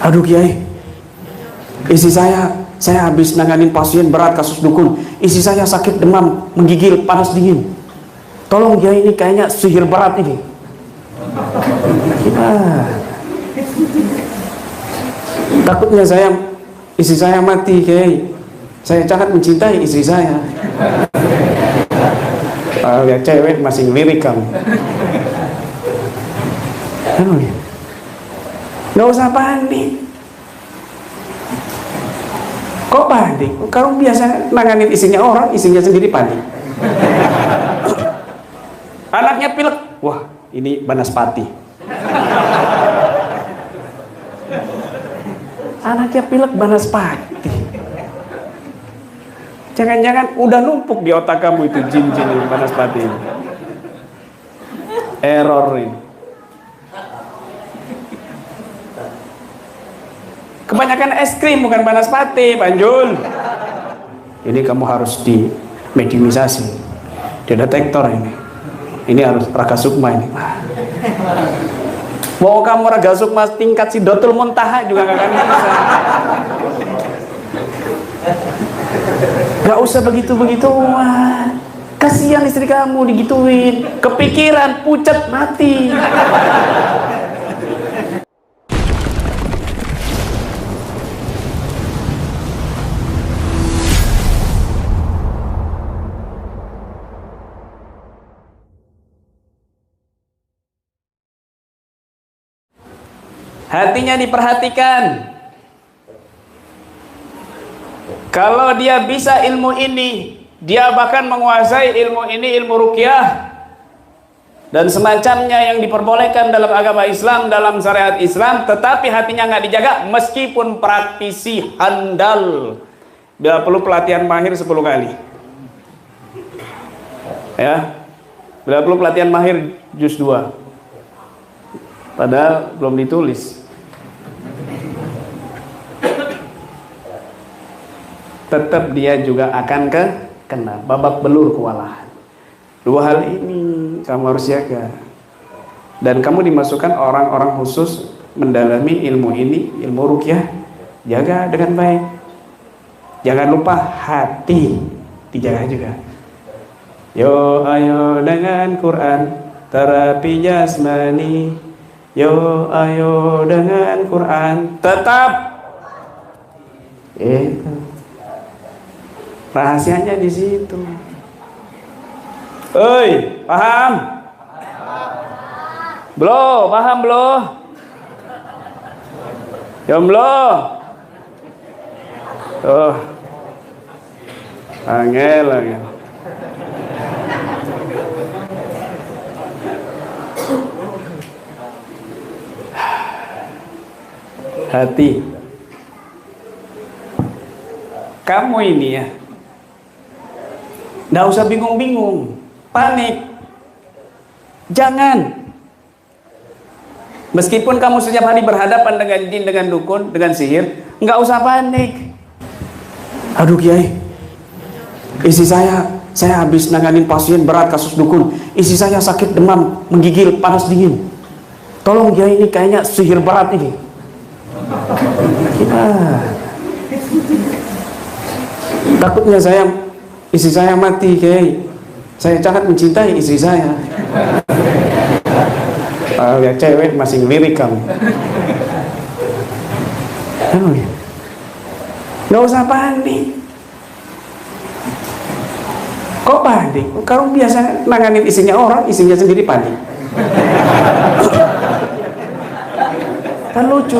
Aduh Kiai, istri saya habis nanganin pasien berat kasus dukun. Istri saya sakit demam, menggigil, panas dingin. Tolong Kiai, ini kayaknya sihir berat ini. Takutnya istri saya mati Kiai. Saya sangat mencintai istri saya. Lihat cewek masih ngelirik kamu. Nggak usah panik. Kok panik? Kamu biasa nanganin istrinya orang, istrinya sendiri panik. Anaknya pilek. Wah, ini Banaspati. Anaknya pilek Banaspati. Jangan-jangan udah numpuk di otak kamu itu jin-jin ini, Banaspati ini. Error ini. Kebanyakan es krim bukan Banaspati, Panjul. Ini kamu harus di mediumisasi, di detektor ini. Ini harus Raga Sukma ini. Mau kamu Raga Sukma tingkat Sidratul Muntaha juga gak akan bisa. Gak usah begitu-begituan. Kasihan istri kamu digituin. Kepikiran, pucat, mati. Hatinya diperhatikan. Kalau dia bisa ilmu ini, dia bahkan menguasai ilmu ini, ilmu ruqyah dan semacamnya yang diperbolehkan dalam agama Islam, dalam syariat Islam, tetapi hatinya nggak dijaga, meskipun praktisi handal, bila perlu pelatihan mahir 10 kali. Ya, bila perlu pelatihan mahir juz 2. Padahal belum ditulis. Tetap dia juga akan kena babak belur kewalahan. 2 hal ini kamu harus jaga. Dan kamu dimasukkan orang-orang khusus mendalami ilmu ini, ilmu ruqyah. Jaga dengan baik. Jangan lupa hati dijaga juga. Yo ayo dengan Quran, terapi jasmani. Yo ayo dengan Quran, tetap. Itu. Rahasianya di situ. Oi, paham? Belum, paham belum? Jomblo. Oh. Angel. Hati. Kamu ini ya, nggak usah bingung-bingung, panik. Jangan. Meskipun kamu setiap hari berhadapan dengan jin, dengan dukun, dengan sihir, nggak usah panik. Aduh Kiai, istri saya habis nanganin pasien berat kasus dukun. Istri saya sakit demam, menggigil, panas dingin. Tolong Kiai, ini kayaknya sihir berat ini. Takutnya istri saya mati Kiai. Saya sangat mencintai istri saya. Lihat cewek masih ngelirik kamu. Nggak usah panik. Kok panik? Kamu biasa nanganin istrinya orang, istrinya sendiri panik. Kan lucu.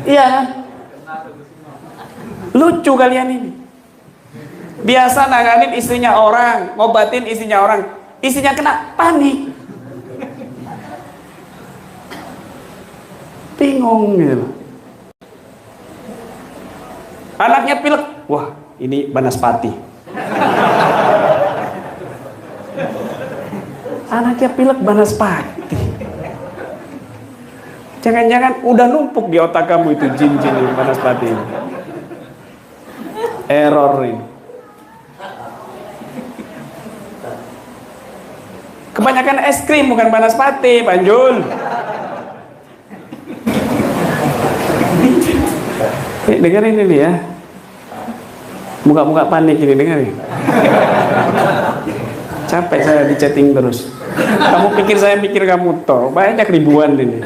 Iya kan? Lucu kalian ini. Biasa nanganin istrinya orang, ngobatin istrinya orang, istrinya kena panik. Bingung gitu. Anaknya pilek. Wah, ini Banaspati. Anaknya pilek Banaspati. Jangan-jangan udah numpuk di otak kamu itu jin-jin ini, Banaspati ini. Error ini. Kebanyakan es krim bukan Banaspati, Panjul. Dengerin ini ya. Muka-muka panik ini, dengerin. Capek saya di chatting terus. Kamu pikir saya pikir kamu toh? Banyak ribuan ini.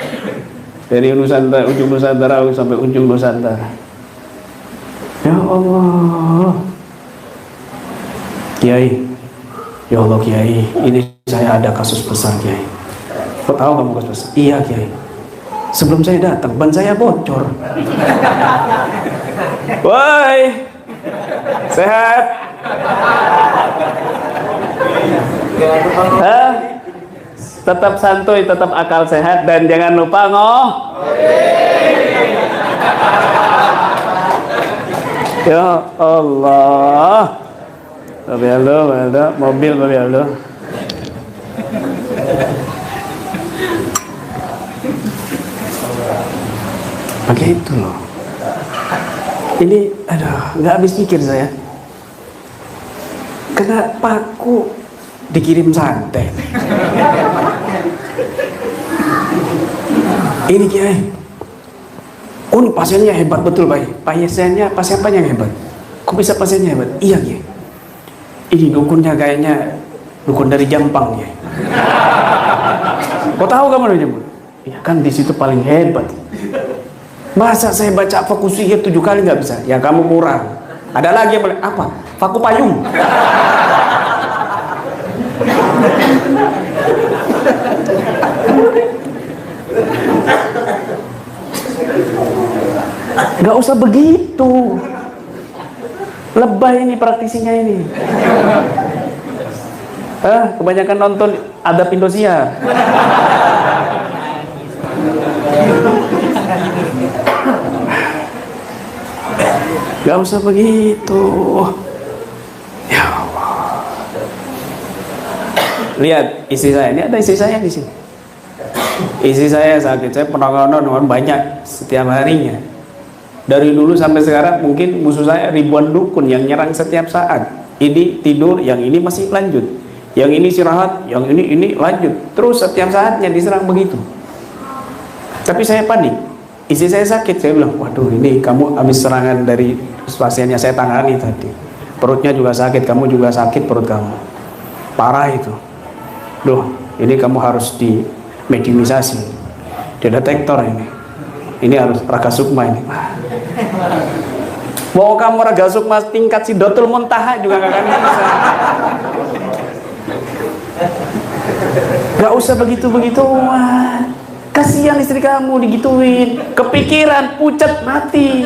Dari Nusantara, ujung Nusantara sampai ujung Nusantara. Ya Allah. Kiai. Ya Allah Kiai, ini saya ada kasus besar Kiai. Kok tahu kamu kasus besar? Iya Kiai. Sebelum saya datang, ban saya bocor. Woi, sehat? Hah? Tetap santuy, tetap akal sehat, dan jangan lupa ya Allah. Babi Aldo, mobil Babi Aldo. Pakai itu loh. Ini, aduh, nggak habis pikir saya. Kena paku dikirim santet. Ini Kiai. Oh, ini pasiennya hebat betul Pak. Pasiennya yang hebat. Kok bisa pasiennya hebat? Iya Kiai. Ini dukunnya kayaknya dukun dari Jampang Kiai. Kok tahu kamu dari Jampang? Ya kan di situ paling hebat. Masa saya baca faku sihir 7 kali nggak bisa? Ya kamu kurang. Ada lagi yang apa? Faku payung. Nggak usah begitu. Lebay ini praktisinya ini. Kebanyakan nonton Adab Indosiar. Gak usah begitu. Ya Allah. Lihat istri saya, ini ada istri saya di sini. Istri saya sakit, saya penanganan banyak setiap harinya. Dari dulu sampai sekarang mungkin musuh saya ribuan dukun yang nyerang setiap saat. Ini tidur, yang ini masih lanjut. Yang ini istirahat, yang ini lanjut. Terus setiap saatnya diserang begitu. Tapi saya panik. Istri saya sakit, saya bilang, waduh ini kamu habis serangan dari pasiennya saya tangani tadi. Perutnya juga sakit, kamu juga sakit perut kamu. Parah itu. Duh, ini kamu harus di mediumisasi. Di detektor ini. Ini harus Raga Sukma ini. Mau kamu Raga Sukma tingkat Sidratul Muntaha juga gak akan bisa. Gak usah begitu-begituan. Kasihan istri kamu digituin, kepikiran, pucat, mati.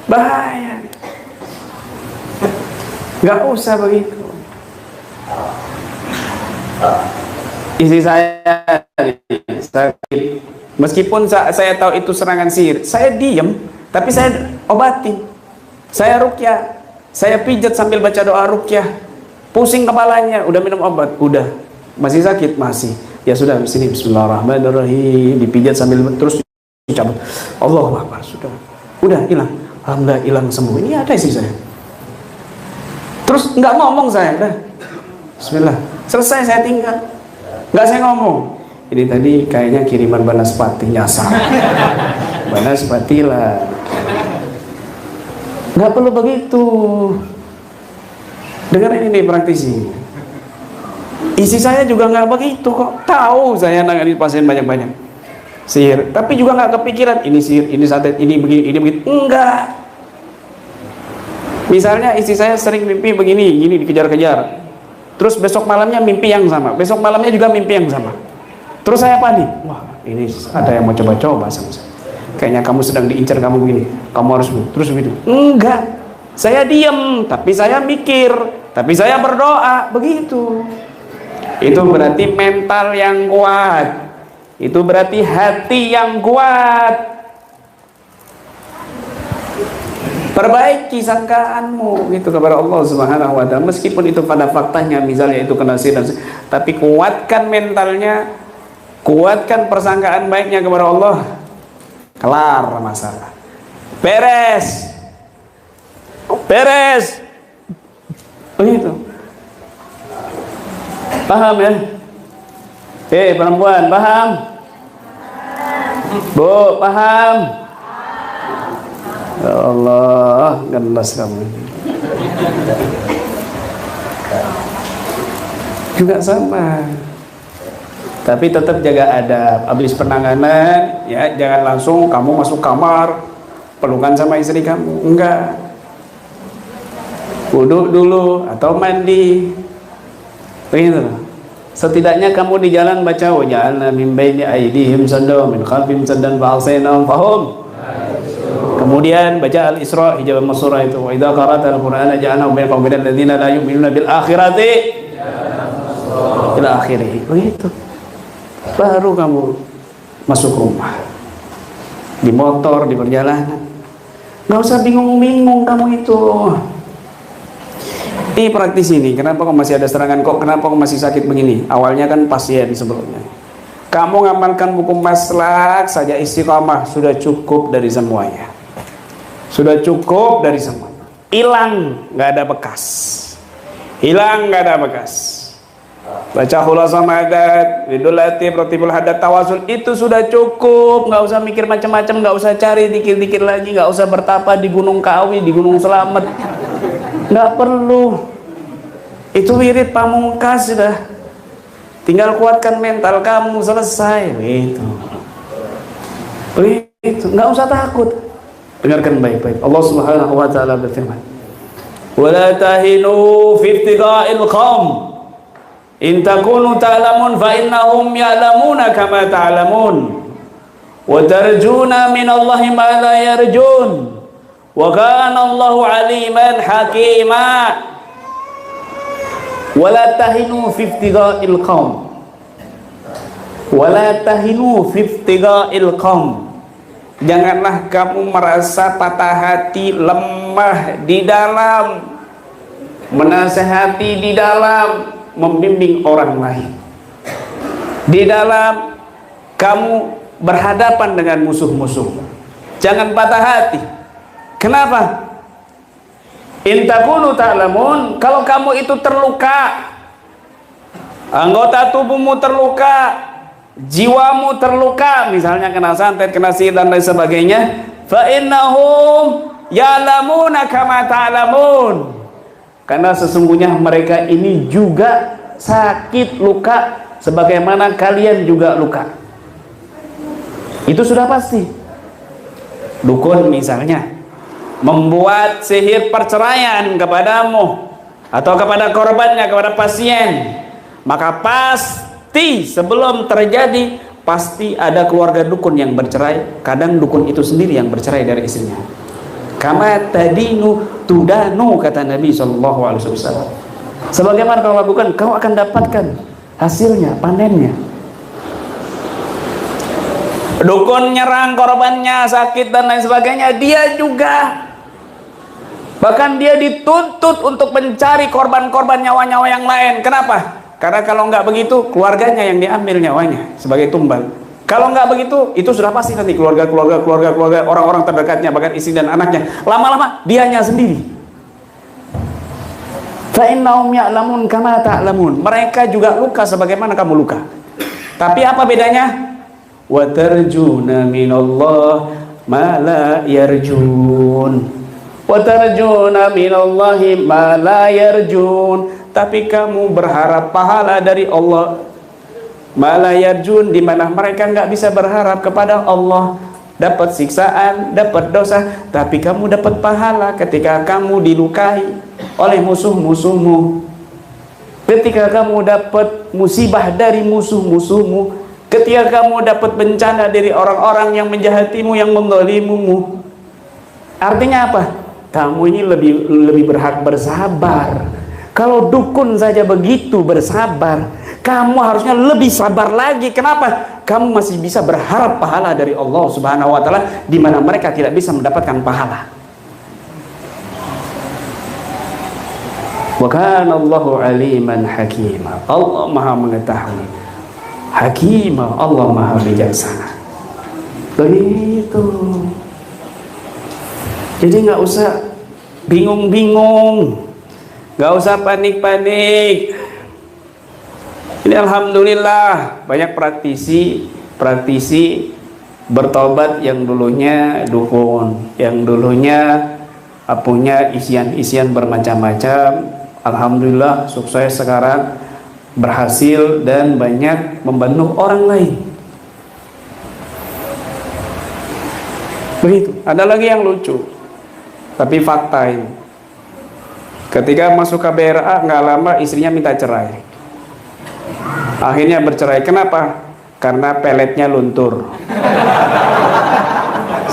Bahaya. Gak usah begitu. Istri saya sakit. Meskipun saya tahu itu serangan sihir, saya diem, tapi saya obatin. Saya ruqyah. Saya pijat sambil baca doa ruqyah. Pusing kepalanya, udah minum obat, udah. Masih sakit, masih. Ya sudah, sini bismillahirrahmanirrahim, dipijat sambil terus dicabut. Allahu Akbar, sudah. Udah hilang. Alhamdulillah hilang sembuh. Ini ada sih saya. Terus nggak ngomong saya, udah. Bismillah. Selesai saya tinggal. Nggak saya ngomong. Ini tadi kayaknya kiriman Banaspati nyasar. Banaspati lah. Nggak perlu begitu. Dengar ini praktisi. Isi saya juga nggak begitu kok. Tahu saya nangani pasien banyak-banyak sihir, tapi juga nggak kepikiran ini sihir, ini santet, ini begini, ini begitu. Enggak. Misalnya istri saya sering mimpi begini, gini dikejar-kejar. Terus besok malamnya mimpi yang sama, besok malamnya juga mimpi yang sama. Terus saya panik. Wah, ini ada yang mau coba-coba sama saya. Kayaknya kamu sedang diincar, kamu begini, kamu harus terus begitu. Enggak, saya diam, tapi saya mikir, tapi saya berdoa, begitu. Itu berarti mental yang kuat, itu berarti hati yang kuat. Perbaiki sangkaanmu gitu kepada Allah Subhanahu wa Ta'ala, meskipun itu pada faktanya misalnya itu kena sihir, tapi kuatkan mentalnya, kuatkan persangkaan baiknya kepada Allah. Kelar masalah. Beres. Beres. Begitu. Paham ya? Perempuan paham? Bu, paham? Ya Allah, ngenes kamu. Juga sama. Tapi tetap jaga adab. Habis penanganan, ya jangan langsung kamu masuk kamar pelukan sama istri kamu. Enggak. Wudhu dulu atau mandi. Begitu. Setidaknya kamu di jalan baca wa ja'alna min baini aydihim saddan min khalfihim saddan fa'asaynahum fahum. Kemudian baca Al-Isra hijab surah itu wa idza qara'ta al-Qur'ana ja'alna bainaka wa bainal ladzina la yu'minuna bil akhirati ila akhirih. Begitu. Baru kamu masuk rumah. Di motor, di perjalanan. Nggak usah bingung-bingung kamu itu. Ini praktis ini. Kenapa kok masih ada serangan? Kenapa kok masih sakit begini? Awalnya kan pasien sebelumnya. Kamu ngamalkan buku maslak saja istiqamah sudah cukup dari semuanya. Sudah cukup dari semuanya. Hilang nggak ada bekas. Hilang nggak ada bekas. Baca Khulasah Madat, Ridul Latif, Rotibul Hadat, Tawasul itu sudah cukup. Nggak usah mikir macam-macam, nggak usah cari dikit-dikit lagi, nggak usah bertapa di Gunung Kawi, di Gunung Selamet. Nggak perlu. Itu wirid pamungkas sudah. Tinggal kuatkan mental kamu, selesai. Begitu. Begitu. Nggak usah takut. Dengarkan baik-baik. Allah Subhanahu wa taala berfirman, "Wala tahinu fi ibtigha'il qaum. In takunu ta'lamun fa innahum ya'lamuna kama ta'lamun. Wa tarjuna min Allahi ma la yarjun. Wa kana Allahu 'aliman hakima." Wala tahinu fi ibtigha'il qaum. Wala tahinu fi ibtigha'il qaum. Janganlah kamu merasa patah hati, lemah di dalam menasehati, di dalam membimbing orang lain, di dalam kamu berhadapan dengan musuh-musuh. Jangan patah hati. Kenapa? In takunu ta'lamun, kalau kamu itu terluka, anggota tubuhmu terluka, jiwamu terluka, misalnya kena santet, kena sihir dan lain sebagainya, fa innahum ya'lamuna kama ta'lamun. Karena sesungguhnya mereka ini juga sakit, luka sebagaimana kalian juga luka. Itu sudah pasti. Dukun misalnya membuat sihir perceraian kepadamu atau kepada korbannya, kepada pasien, maka pasti sebelum terjadi pasti ada keluarga dukun yang bercerai. Kadang dukun itu sendiri yang bercerai dari istrinya. Kama tadinu tudanu, kata Nabi SAW. Sebagaimana kau lakukan, kau akan dapatkan hasilnya, panennya. Dukun nyerang korbannya, sakit dan lain sebagainya, dia juga. Bahkan dia dituntut untuk mencari korban-korban nyawa-nyawa yang lain. Kenapa? Karena kalau nggak begitu, keluarganya yang diambil nyawanya sebagai tumbal. Kalau nggak begitu, itu sudah pasti nanti keluarga, orang-orang terdekatnya, bahkan istri dan anaknya, lama-lama dianya sendiri. Fa innahum ya'lamun kama ta'lamun. Mereka juga luka sebagaimana kamu luka. Tapi apa bedanya? Wa tarjuna minallah ma la yarjun. Wa tarjuna minallahi ma la yarjun. Tapi kamu berharap pahala dari Allah. Malayarjun, di mana mereka nggak bisa berharap kepada Allah, dapat siksaan, dapat dosa, tapi kamu dapat pahala ketika kamu dilukai oleh musuh-musuhmu, ketika kamu dapat musibah dari musuh-musuhmu, ketika kamu dapat bencana dari orang-orang yang menjahatimu, yang menzalimumu. Artinya apa? Kamu ini lebih berhak bersabar. Kalau dukun saja begitu bersabar, kamu harusnya lebih sabar lagi. Kenapa? Kamu masih bisa berharap pahala dari Allah Subhanahu wa taala, di mana mereka tidak bisa mendapatkan pahala. Wa kana Allahu aliman hakima. Allah Maha mengetahui. Hakima, Allah Maha bijaksana. Begitu. Jadi nggak usah bingung-bingung. Gak usah panik-panik. Ini alhamdulillah banyak praktisi bertobat yang dulunya dukun, yang dulunya punya isian-isian bermacam-macam. Alhamdulillah sukses sekarang, berhasil dan banyak membantu orang lain. Begitu. Ada lagi yang lucu, tapi fakta ini. Ketika masuk KBRA nggak lama istrinya minta cerai. Akhirnya bercerai. Kenapa? Karena peletnya luntur.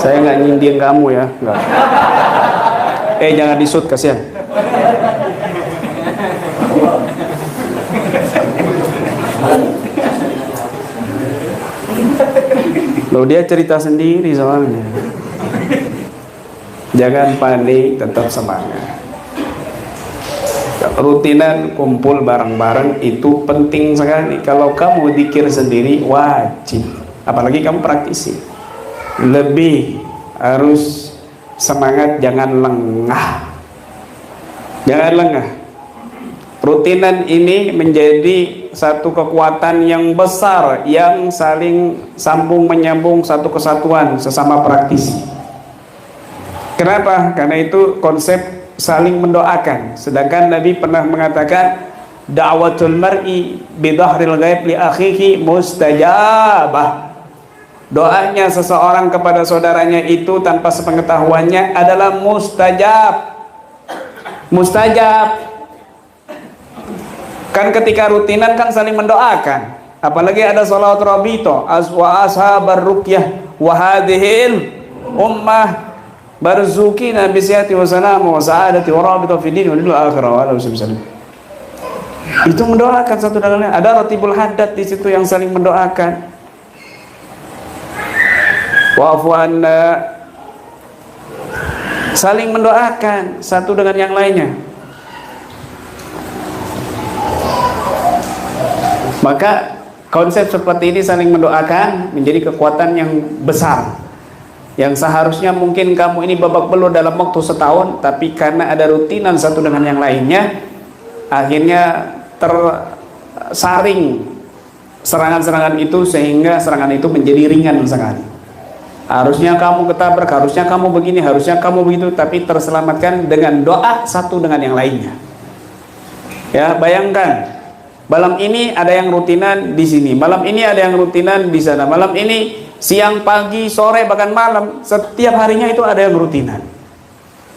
Saya nggak nyindir kamu ya, nggak. Jangan disut, kasihan. Loh, dia cerita sendiri soalnya. Jangan panik, tetap semangat. Rutinan kumpul bareng-bareng itu penting sekali. Kalau kamu zikir sendiri wajib, apalagi kamu praktisi, lebih harus semangat, jangan lengah. Jangan lengah. Rutinan ini menjadi satu kekuatan yang besar yang saling sambung menyambung, satu kesatuan sesama praktisi. Kenapa? Karena itu konsep saling mendoakan. Sedangkan Nabi pernah mengatakan da'watul mar'i bidhahril ghaib li akhihi mustajabah. Doanya seseorang kepada saudaranya itu tanpa sepengetahuannya adalah mustajab. Mustajab. Kan ketika rutinan kan saling mendoakan. Apalagi ada sholawat rabito wa ashabar ruqyah wa hadhil ummah barzukina bisyati wa salam wa sa'adati wa rabita fi din wa lil akhirah wa sallam. Itu mendoakan satu dengan lain. Ada ratibul haddad di situ yang saling mendoakan. Wa'fu anna, saling mendoakan satu dengan yang lainnya. Maka konsep seperti ini saling mendoakan menjadi kekuatan yang besar. Yang seharusnya mungkin kamu ini babak belur dalam waktu setahun, tapi karena ada rutinan satu dengan yang lainnya, akhirnya tersaring serangan-serangan itu sehingga serangan itu menjadi ringan sekali. Harusnya kamu ketabrak, harusnya kamu begini, harusnya kamu begitu, tapi terselamatkan dengan doa satu dengan yang lainnya. Ya, bayangkan malam ini ada yang rutinan di sini, malam ini ada yang rutinan di sana, malam ini siang, pagi, sore, bahkan malam, setiap harinya itu ada yang rutinan.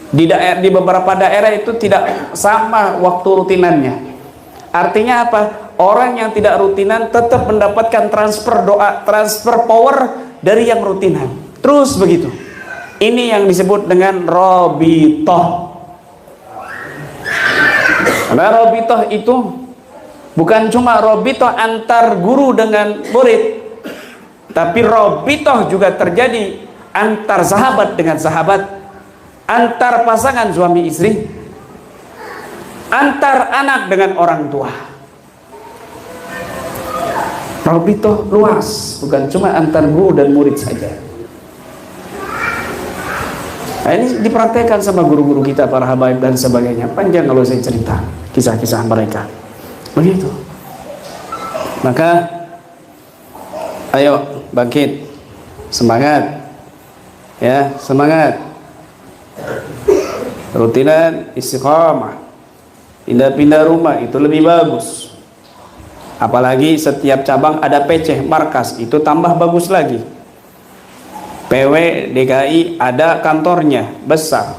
Di beberapa daerah itu tidak sama waktu rutinannya. Artinya apa? Orang yang tidak rutinan tetap mendapatkan transfer doa, transfer power dari yang rutinan. Terus begitu. Ini yang disebut dengan robitoh. Karena robitoh itu bukan cuma robitoh antar guru dengan murid, tapi robitoh juga terjadi antar sahabat dengan sahabat, antar pasangan suami istri, antar anak dengan orang tua. Robitoh luas, bukan cuma antar guru dan murid saja. Nah, ini dipraktekkan sama guru-guru kita, para habaib dan sebagainya. Panjang kalau saya cerita kisah-kisah mereka. Begitu. Maka ayo bangkit, semangat, ya semangat. Rutinan istiqamah, pindah-pindah rumah itu lebih bagus. Apalagi setiap cabang ada PC markas, itu tambah bagus lagi. PW DKI ada kantornya besar.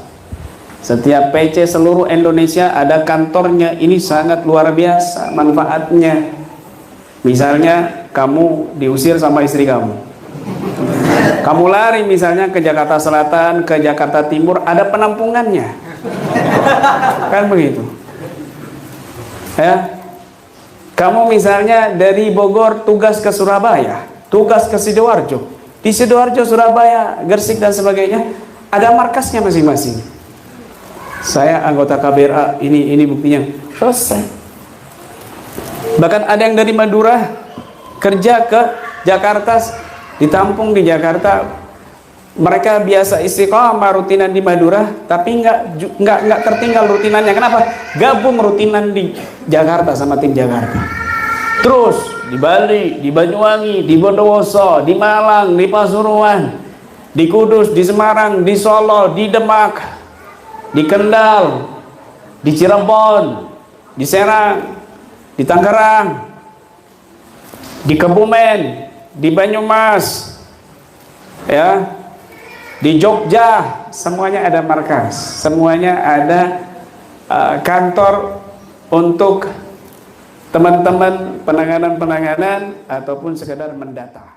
Setiap PC seluruh Indonesia ada kantornya. Ini sangat luar biasa manfaatnya. Misalnya kamu diusir sama istri kamu, kamu lari misalnya ke Jakarta Selatan, ke Jakarta Timur, ada penampungannya. Kan begitu ya. Kamu misalnya dari Bogor tugas ke Surabaya, tugas ke Sidoarjo, di Sidoarjo, Surabaya, Gresik dan sebagainya ada markasnya masing-masing. Saya anggota KBRA, ini buktinya, selesai. Bahkan ada yang dari Madura kerja ke Jakarta, ditampung di Jakarta. Mereka biasa istiqomah rutinan di Madura, tapi nggak tertinggal rutinannya. Kenapa? Gabung rutinan di Jakarta sama tim Jakarta. Terus di Bali, di Banyuwangi, di Bondowoso, di Malang, di Pasuruan, di Kudus, di Semarang, di Solo, di Demak, di Kendal, di Cirebon, di Serang, di Tangerang, di Kebumen, di Banyumas, ya, di Jogja, semuanya ada markas, semuanya ada kantor untuk teman-teman penanganan ataupun sekedar mendata.